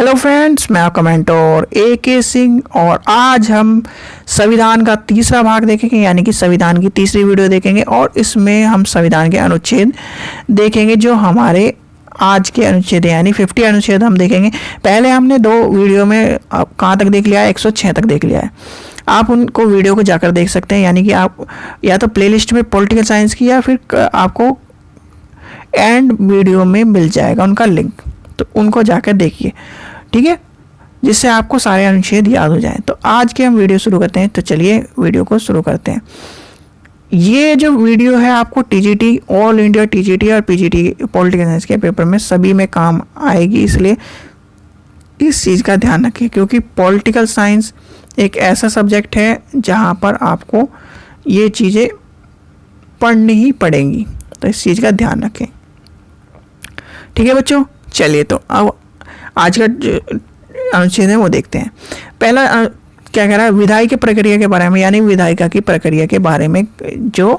Hello friends, मैं आपका mentor AK Singh और आज हम संविधान का तीसरा भाग देखेंगे, यानी कि संविधान की तीसरी वीडियो देखेंगे और इसमें हम संविधान के अनुच्छेद देखेंगे जो हमारे आज के अनुच्छेद यानी 50 अनुच्छेद हम देखेंगे। पहले हमने दो वीडियो में कहाँ तक देख लिया है, 106 तक देख लिया है। आप उनको वीडियो को जाकर देख सकते हैं, यानी कि आप या तो प्लेलिस्ट में पॉलिटिकल साइंस की या फिर आपको एंड वीडियो में मिल जाएगा उनका लिंक, तो उनको जाकर देखिए, ठीक है, जिससे आपको सारे अनुच्छेद याद हो जाएं। तो आज के हम वीडियो शुरू करते हैं, तो चलिए वीडियो को शुरू करते हैं। ये जो वीडियो है आपको TGT, ऑल इंडिया TGT और PGT पॉलिटिकल साइंस के पेपर में सभी में काम आएगी, इसलिए इस चीज़ का ध्यान रखें, क्योंकि पॉलिटिकल साइंस एक ऐसा सब्जेक्ट है जहाँ पर आपको ये चीज़ें पढ़नी ही पड़ेंगी, तो इस चीज़ का ध्यान रखें, ठीक है बच्चों। चलिए तो अब आज का जो अनुच्छेद है वो देखते हैं। पहला क्या कह रहा है, विधायी की प्रक्रिया के बारे में, यानी विधायिका की प्रक्रिया के बारे में जो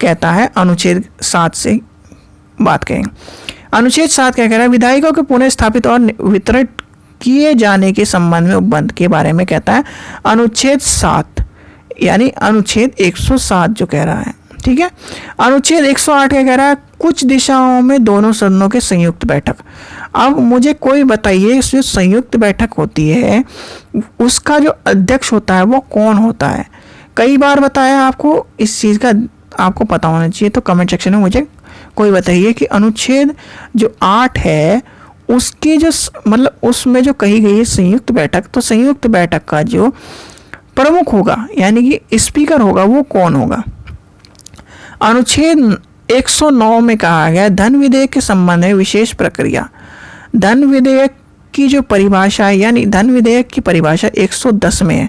कहता है अनुच्छेद 7 से बात करेंगे। अनुच्छेद 7 क्या कह रहा है, विधायिका को पुनः स्थापित और वितरित किए जाने के संबंध में उपबंध के बारे में कहता है अनुच्छेद 7, यानी अनुच्छेद 107 जो कह रहा है, ठीक है। अनुच्छेद 108 क्या कह रहा है, कुछ दिशाओं में दोनों सदनों के संयुक्त बैठक। अब मुझे कोई बताइए, जो संयुक्त बैठक होती है उसका जो अध्यक्ष होता है वो कौन होता है? कई बार बताया आपको, इस चीज़ का आपको पता होना चाहिए, तो कमेंट सेक्शन में मुझे कोई बताइए कि अनुच्छेद जो 8 है उसकी जो मतलब उसमें जो कही गई है संयुक्त बैठक, तो संयुक्त बैठक का जो प्रमुख होगा यानी कि स्पीकर होगा वो कौन होगा? अनुच्छेद 109 में कहा गया धन विधेयक के संबंध में विशेष प्रक्रिया। धन विधेयक की जो परिभाषा है, यानी धन विधेयक की परिभाषा 110 में है,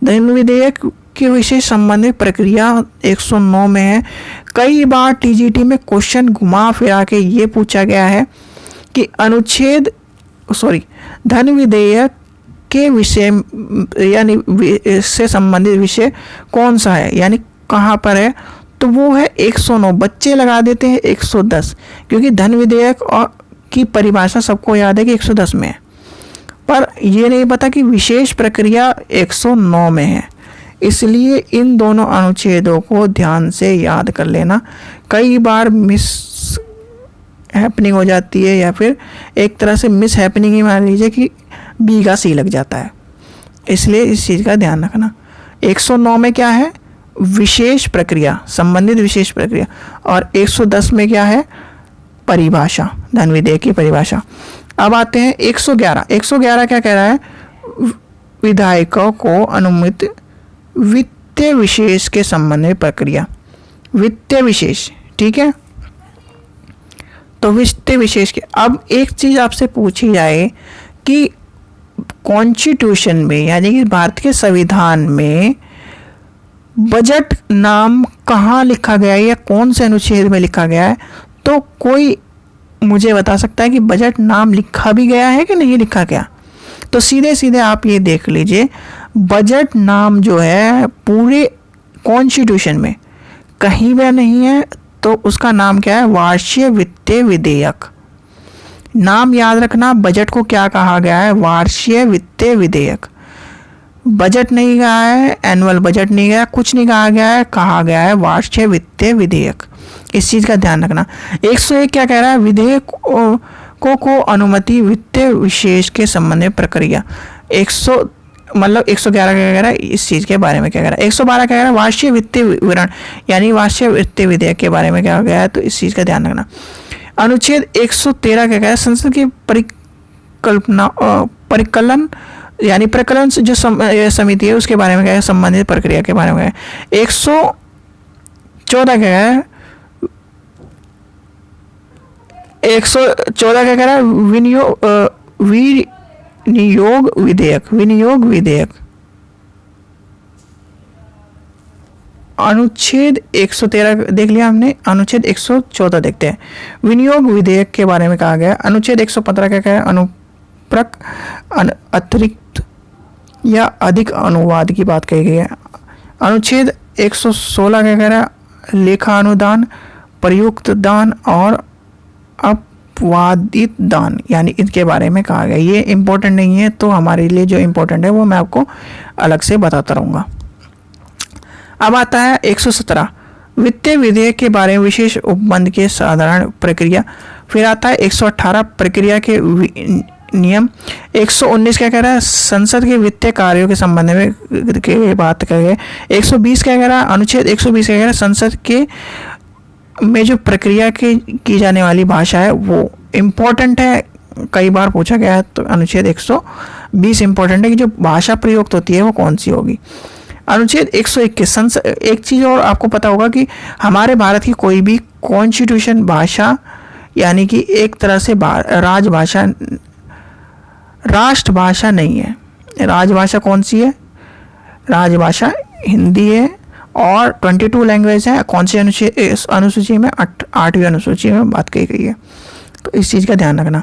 धन विधेयक के विशेष संबंध में प्रक्रिया 109 में है। कई बार TGT में क्वेश्चन घुमा फिरा के ये पूछा गया है कि धन विधेयक के विषय यानी से संबंधित विषय कौन सा है, यानी कहाँ पर है, तो वो है 109। बच्चे लगा देते हैं 110, क्योंकि धन विधेयक और की परिभाषा सबको याद है कि 110 में है, पर ये नहीं पता कि विशेष प्रक्रिया 109 में है। इसलिए इन दोनों अनुच्छेदों को ध्यान से याद कर लेना। कई बार मिस हैपनिंग हो जाती है, या फिर एक तरह से मिस हैपनिंग ही मान लीजिए कि B का C लग जाता है, इसलिए इस चीज़ का ध्यान रखना। 109 में क्या है, विशेष प्रक्रिया, संबंधित विशेष प्रक्रिया, और 110 में क्या है, परिभाषा, धन विधेयक की परिभाषा। अब आते हैं 111। 111 क्या कह रहा है, विधायिका को अनुमित वित्तीय विशेष के संबंध में प्रक्रिया। वित्तीय विशेष, ठीक है, तो वित्तीय विशेष के अब एक चीज आपसे पूछी जाए कि कॉन्स्टिट्यूशन में यानी कि भारत के संविधान में बजट नाम कहाँ लिखा गया है या कौन से अनुच्छेद में लिखा गया है, तो कोई मुझे बता सकता है कि बजट नाम लिखा भी गया है कि नहीं लिखा गया? तो सीधे सीधे आप ये देख लीजिए, बजट नाम जो है पूरे कॉन्स्टिट्यूशन में कहीं भी नहीं है, तो उसका नाम क्या है, वार्षिक वित्तीय विधेयक। नाम याद रखना, बजट को क्या कहा गया है, वार्षिक वित्तीय विधेयक। बजट नहीं कहा है, एनुअल बजट नहीं गया, कुछ नहीं कहा गया है वार्षिक वित्तीय विधेयक। इस चीज़ का ध्यान रखना। 101 क्या कह रहा है, विधेयक को अनुमति वित्तीय विशेष के संबंध में प्रक्रिया। 111 क्या कह रहा है, इस चीज़ के बारे में क्या कह रहा है। 112 क्या कह रहा है, वार्षिक वित्तीय विवरण यानी वार्षिक वित्तीय विधेयक के बारे में क्या गया है, तो इस चीज़ का ध्यान रखना। अनुच्छेद 113 क्या कह रहा है, संसद की परिकलन यानी प्रकलन जो समिति है उसके बारे में क्या है, संबंधित प्रक्रिया के बारे में। 114 क्या है, 114 क्या कह रहा है, विनियोग विधेयक। अनुच्छेद 113 देख लिया हमने, अनुच्छेद 114 देखते हैं, विनियोग विधेयक के बारे में कहा गया। अनुच्छेद 115 क्या कह रहा है, अनुप्रक अतिरिक्त या अधिक अनुवाद की बात कही गई है। अनुच्छेद 116 क्या कह रहा है, लेखा अनुदान, प्रयुक्त दान और संपादित दान यानी इनके बारे में कहा गया। ये इम्पोर्टेंट नहीं है, तो हमारे लिए जो इम्पोर्टेंट है वो मैं आपको अलग से बताता रहूँगा। अब आता है 117 वित्तीय विधेयक के बारे में विशेष उपबंध के साधारण प्रक्रिया। फिर आता है 118 प्रक्रिया के नियम। 119 क्या कह रहा है, संसद के वित्तीय कार्यों के संबंध में के बात कर गए। 120 क्या कह रहा है, अनुच्छेद 120 क्या कह रहा है, संसद के में जो प्रक्रिया की जाने वाली भाषा है वो इम्पोर्टेंट है, कई बार पूछा गया है, तो अनुच्छेद 120 इम्पोर्टेंट है कि जो भाषा प्रयुक्त होती है वो कौन सी होगी। अनुच्छेद 121 संसद, एक चीज़ और आपको पता होगा कि हमारे भारत की कोई भी कॉन्स्टिट्यूशन भाषा यानी कि एक तरह से राजभाषा राष्ट्रभाषा नहीं है। राजभाषा कौन सी है, राजभाषा हिंदी है और 22 लैंग्वेज है। कौन सी अनुसूची में, 8वीं अनुसूची में बात की गई है, तो इस चीज़ का ध्यान रखना।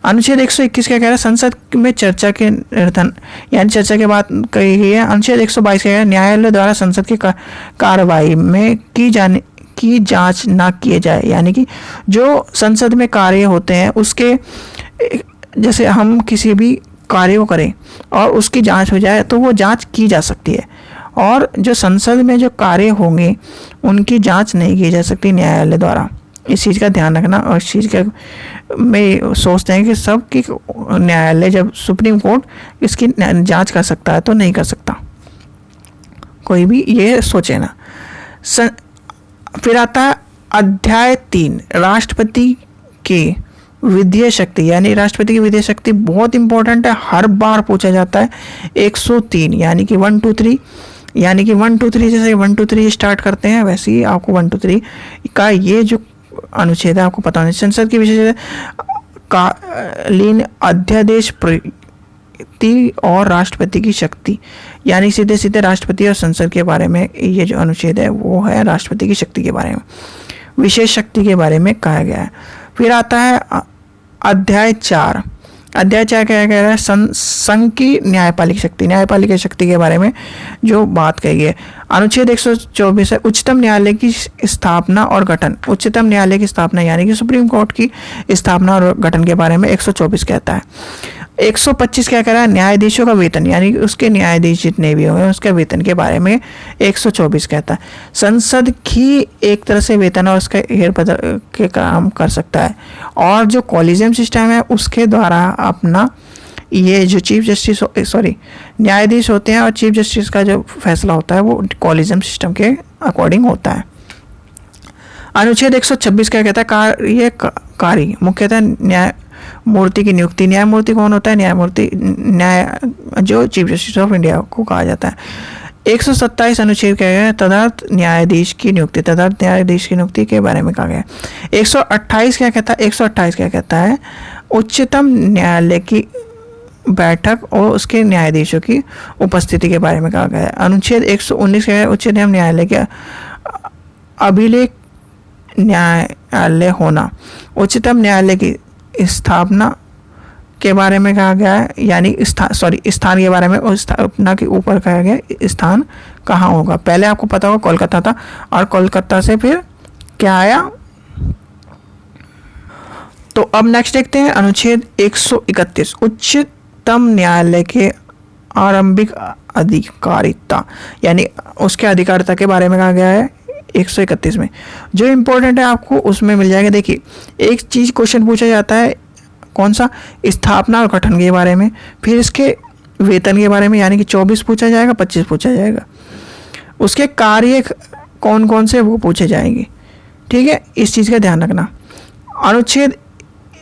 अनुच्छेद 121 क्या कह रहा है, संसद में चर्चा के निर्धन यानी चर्चा के बाद कही गई है। अनुच्छेद 122 क्या कह रहा है, न्यायालय द्वारा संसद की कार्रवाई में की जांच ना किए जाए, यानी कि जो संसद में कार्य होते हैं उसके, जैसे हम किसी भी कार्य को करें और उसकी जांच हो जाए तो वो जांच की जा सकती है, और जो संसद में जो कार्य होंगे उनकी जांच नहीं की जा सकती न्यायालय द्वारा। इस चीज़ का ध्यान रखना। और इस चीज़ का में सोचते हैं कि सब की न्यायालय, जब सुप्रीम कोर्ट इसकी जांच कर सकता है तो नहीं कर सकता, कोई भी ये सोचे ना। फिर आता है अध्याय 3 राष्ट्रपति के विधेय शक्ति, यानी राष्ट्रपति की विधेय शक्ति बहुत इंपॉर्टेंट है, हर बार पूछा जाता है। 103 यानी कि 1 2 3 यानी कि 1 2 3 जैसे 1 2 3 स्टार्ट करते हैं वैसे ही आपको 1 2 3 का ये जो अनुच्छेद है आपको पता होना चाहिए। संसद की विशेष कालीन अध्यादेश प्रति और राष्ट्रपति की शक्ति, यानी सीधे सीधे राष्ट्रपति और संसद के बारे में ये जो अनुच्छेद है वो है राष्ट्रपति की शक्ति के बारे में, विशेष शक्ति के बारे में कहा गया है। फिर आता है अध्याय 4 क्या कह रहा है, संघ की न्यायपालिक शक्ति, न्यायपालिका शक्ति के बारे में जो बात कही है। अनुच्छेद 124 है उच्चतम न्यायालय की स्थापना और गठन, उच्चतम न्यायालय की स्थापना यानी कि सुप्रीम कोर्ट की स्थापना और गठन के बारे में 124 कहता है। 125 क्या कह रहा है, न्यायाधीशों का वेतन यानी कि उसके न्यायाधीश जितने भी होंगे उसके वेतन के बारे में 124 कहता है। संसद ही एक तरह से वेतन और उसका हेरबदल के काम कर सकता है, और जो कॉलेजियम सिस्टम है उसके द्वारा अपना ये जो चीफ जस्टिस न्यायाधीश होते हैं और चीफ जस्टिस का जो फैसला होता है वो कॉलेजियम सिस्टम के अकॉर्डिंग होता है। अनुच्छेद 126 क्या कहता है, कार्यकारी मुख्यतः न्यायमूर्ति की नियुक्ति। न्यायमूर्ति कौन होता है, न्यायमूर्ति जो चीफ जस्टिस ऑफ इंडिया को कहा जाता है। 127 अनुच्छेद क्या है, तदर्थ न्यायाधीश की नियुक्ति, तदर्थ न्यायाधीश की नियुक्ति के बारे में कहा गया है। 128 क्या कहता है, 128 क्या कहता है, उच्चतम न्यायालय की बैठक और उसके न्यायाधीशों की उपस्थिति के बारे में कहा गया है। अनुच्छेद 119 क्या है, उच्चतम न्यायालय के अभिलेख न्यायालय होना, उच्चतम न्यायालय की स्थापना के बारे में कहा गया है, यानी स्थान के बारे में, और स्थापना के ऊपर कहा गया स्थान कहाँ होगा। पहले आपको पता होगा कोलकाता था, और कोलकाता से फिर क्या आया। तो अब नेक्स्ट देखते हैं अनुच्छेद 131 उच्चतम न्यायालय के आरंभिक अधिकारिता, यानी उसके अधिकारिता के बारे में कहा गया है 131 में। जो इम्पोर्टेंट है आपको उसमें मिल जाएगा। देखिए एक चीज़ क्वेश्चन पूछा जाता है, कौन सा, स्थापना और गठन के बारे में, फिर इसके वेतन के बारे में यानी कि 24 पूछा जाएगा, 25 पूछा जाएगा, उसके कार्य कौन कौन से वो पूछे जाएंगे। ठीक है, इस चीज़ का ध्यान रखना। अनुच्छेद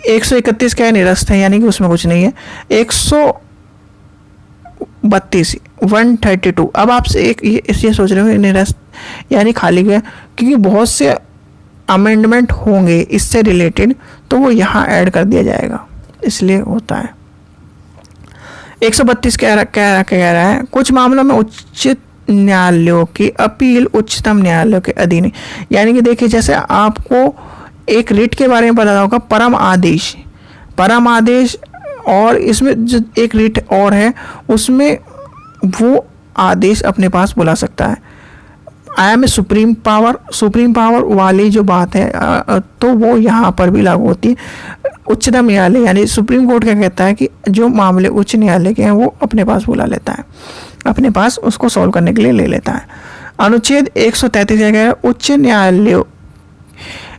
131 क्या है, निरस्त है यानी कि उसमें कुछ नहीं है। 132 132 अब आपसे एक ये सोच रहे हो निरस्त यानी खाली गया, क्योंकि बहुत से अमेंडमेंट होंगे इससे रिलेटेड तो वो यहाँ ऐड कर दिया जाएगा, इसलिए होता है। 132 कह रहा है कुछ मामलों में उच्च न्यायालयों की अपील उच्चतम न्यायालयों के अधीन, यानी कि देखिए जैसे आपको एक रिट के बारे में पता होगा, परम आदेश, और इसमें जो एक रिट और है उसमें वो आदेश अपने पास बुला सकता है, I am a supreme power वाली जो बात है तो वो यहाँ पर भी लागू होती है। उच्चतम न्यायालय यानी सुप्रीम कोर्ट क्या कहता है कि जो मामले उच्च न्यायालय के हैं वो अपने पास बुला लेता है, अपने पास उसको सॉल्व करने के लिए ले लेता है। अनुच्छेद 133 क्या है, उच्च न्यायालयों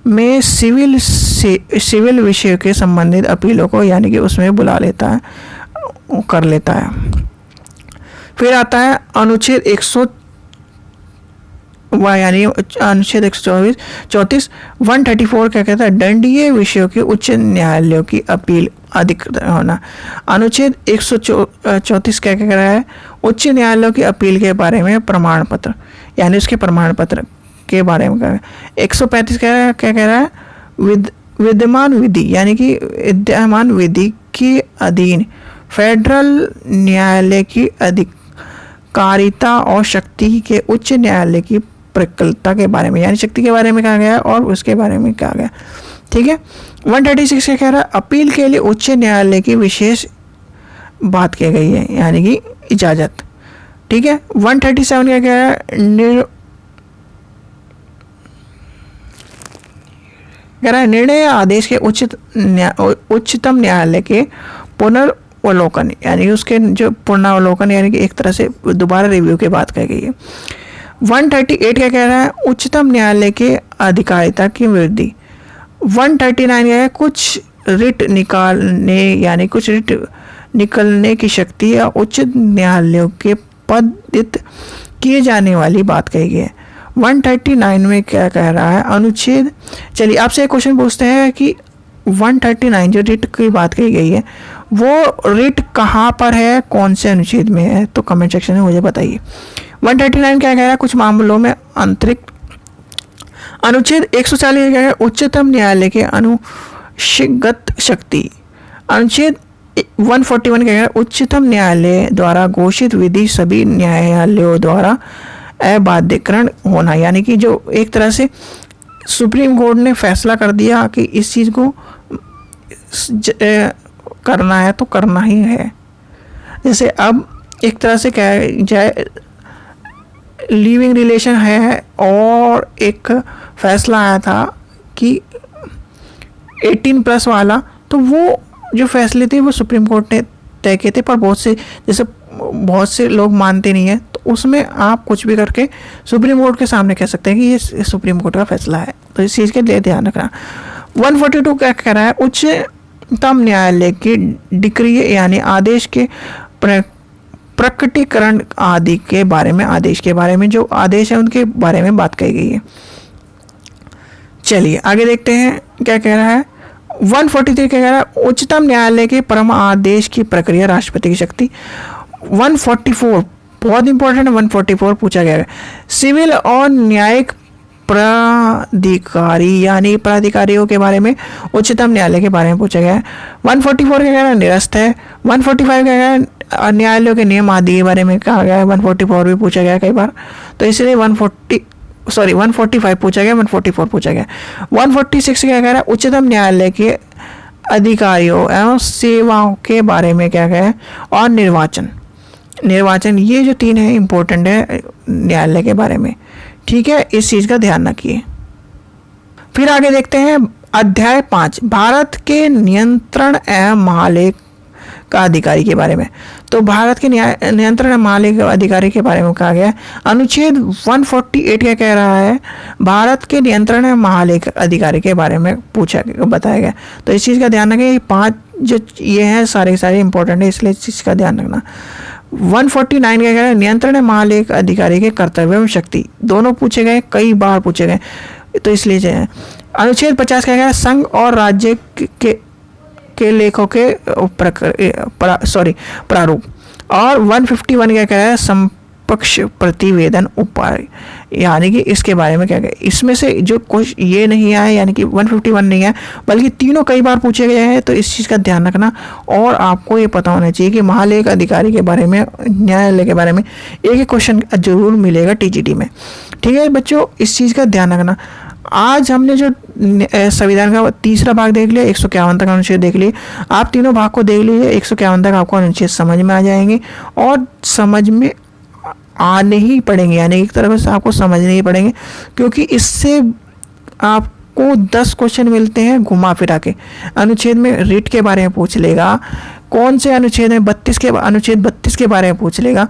में सिविल विषय के संबंधित अपीलों को यानी कि उसमें बुला लेता है, कर लेता है। फिर आता है अनुच्छेद 134 क्या कहता है, दंडीय विषयों के उच्च न्यायालयों की अपील अधिकृत होना। अनुच्छेद 134 क्या कह रहा है, उच्च न्यायालयों की अपील के बारे में प्रमाण पत्र यानी उसके प्रमाण पत्र के बारे में कह रहा है। 135 क्या कह रहा है, विद्यमान विधि यानी कि विद्यमान विधि के अधीन फेडरल न्यायालय की अधिकारिता और शक्ति के उच्च न्यायालय की प्रकलता के बारे में यानी शक्ति के बारे में कहा गया और उसके बारे में कहा गया। ठीक है। 136 क्या कह रहा है, अपील के लिए उच्च न्यायालय की विशेष बात की गई है यानी कि इजाजत। ठीक है। 137 क्या कह रहा है, निर्णय या आदेश के उच्चतम न्यायालय के पुनर्वलोकन यानी उसके जो पुनरावलोकन यानी कि एक तरह से दोबारा रिव्यू की बात कही गई है। 138 क्या कह रहा है, उच्चतम न्यायालय के अधिकारिता की वृद्धि। 139 है, कुछ रिट निकालने यानी कुछ रिट निकलने की शक्ति या उच्च न्यायालयों के पदित किए जाने वाली बात कही गई है। 139 में क्या कह रहा है, अनुच्छेद, चलिए आपसे एक क्वेश्चन पूछते हैं कि 139 जो रिट की बात कही गई है वो रिट कहाँ पर है, कौन से अनुच्छेद में है, तो कमेंट सेक्शन में मुझे बताइए। 139 क्या कह रहा है, कुछ मामलों में आंतरिक। अनुच्छेद 140 क्या है, उच्चतम न्यायालय के अनुशगत शक्ति। अनुच्छेद 141 क्या है, उच्चतम न्यायालय द्वारा घोषित विधि सभी न्यायालयों द्वारा अबाध्यकरण होना यानी कि जो एक तरह से सुप्रीम कोर्ट ने फैसला कर दिया कि इस चीज़ को करना है तो करना ही है। जैसे अब एक तरह से कहा जाए लिविंग रिलेशन है और एक फैसला आया था कि 18+ वाला, तो वो जो फैसले थे वो सुप्रीम कोर्ट ने तय किए थे, पर बहुत से लोग मानते नहीं है, तो उसमें आप कुछ भी करके सुप्रीम कोर्ट के सामने कह सकते हैं कि ये सुप्रीम कोर्ट का फैसला है, तो इस चीज़ के लिए ध्यान रखना। 142 क्या कह रहा है, उच्चतम न्यायालय की डिक्री यानी आदेश के प्रकटीकरण आदि के बारे में, आदेश के बारे में, जो आदेश है उनके बारे में बात कही गई है। चलिए आगे देखते हैं क्या कह रहा है। 143 क्या कह रहा है, उच्चतम न्यायालय के परम आदेश की प्रक्रिया, राष्ट्रपति की शक्ति। 144 बहुत इंपॉर्टेंट है, 144 पूछा गया है, सिविल और न्यायिक प्राधिकारी यानी प्राधिकारियों के बारे में उच्चतम न्यायालय के बारे में पूछा गया है। 144 क्या कह रहा है, निरस्त है। 145 क्या कह रहा है, न्यायालयों के नियम आदि के बारे में कहा गया है। 144 भी पूछा गया कई बार, तो इसलिए 145 पूछा गया, 144 पूछा गया। 146 क्या कह रहा है, उच्चतम न्यायालय के अधिकारियों एवं सेवाओं के बारे में क्या कहा है, और निर्वाचन, ये जो 3 है इंपॉर्टेंट है न्यायालय के बारे में। ठीक है, इस चीज़ का ध्यान रखिए। फिर आगे देखते हैं अध्याय 5, भारत के नियंत्रण एवं महालेख का अधिकारी के बारे में। तो भारत के नियंत्रण महालेख अधिकारी के बारे में कहा गया है। अनुच्छेद 148 क्या कह रहा है, भारत के नियंत्रण एवं महालेख अधिकारी के बारे में बताया गया। तो इस चीज़ का ध्यान रखें, 5 जो ये हैं सारे इंपॉर्टेंट है, इसलिए इस चीज़ का ध्यान रखना। 149 क्या कह रहा है, नियंत्रण महालेख अधिकारी के कर्तव्य एवं शक्ति, दोनों पूछे गए, कई बार पूछे गए, तो इसलिए जो है। अनुच्छेद 50 क्या कह रहा है, संघ और राज्य के लेखों के प्रारूप। और 151 क्या कह रहा है, समकक्ष प्रतिवेदन उपाय, यानी कि इसके बारे में क्या कहें। इसमें से जो कुछ ये नहीं आया यानी कि 151 नहीं है, बल्कि तीनों कई बार पूछे गए हैं, तो इस चीज़ का ध्यान रखना। और आपको ये पता होना चाहिए कि महालेख अधिकारी के बारे में, न्यायालय के बारे में एक क्वेश्चन जरूर मिलेगा टीजीटी में। ठीक है बच्चों, इस चीज़ का ध्यान रखना। आज हमने जो संविधान का तीसरा भाग देख लिया, 151 तक अनुच्छेद देख लिए, आप तीनों भाग को देख लीजिए, 151 तक आपको अनुच्छेद समझ में आ जाएंगे और समझ में आने ही पड़ेंगे, यानी एक तरह से आपको समझने ही पड़ेंगे, क्योंकि इससे आपको 10 क्वेश्चन मिलते हैं घुमा फिरा के। अनुच्छेद में रिट के बारे में पूछ लेगा, कौन से अनुच्छेद में अनुच्छेद 32 के बारे में पूछ लेगा।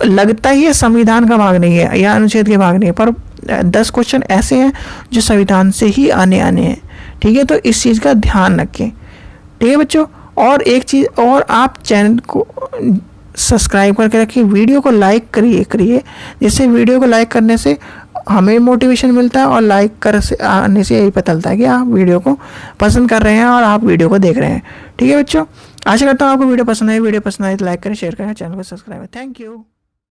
लगता ही है संविधान का भाग नहीं है या अनुच्छेद के भाग नहीं है, पर 10 क्वेश्चन ऐसे हैं जो संविधान से ही आने हैं। ठीक है, तो इस चीज़ का ध्यान रखें। ठीक है बच्चों, और एक चीज़ और, आप चैनल को सब्सक्राइब करके रखिए, वीडियो को लाइक करिए। जिससे वीडियो को लाइक करने से हमें मोटिवेशन मिलता है, और लाइक आने से यही पता चलता है कि आप वीडियो को पसंद कर रहे हैं और आप वीडियो को देख रहे हैं। ठीक है बच्चों, आशा करता हूँ आपको वीडियो पसंद आए तो लाइक करें, शेयर करें, चैनल को सब्सक्राइब करें। Thank you.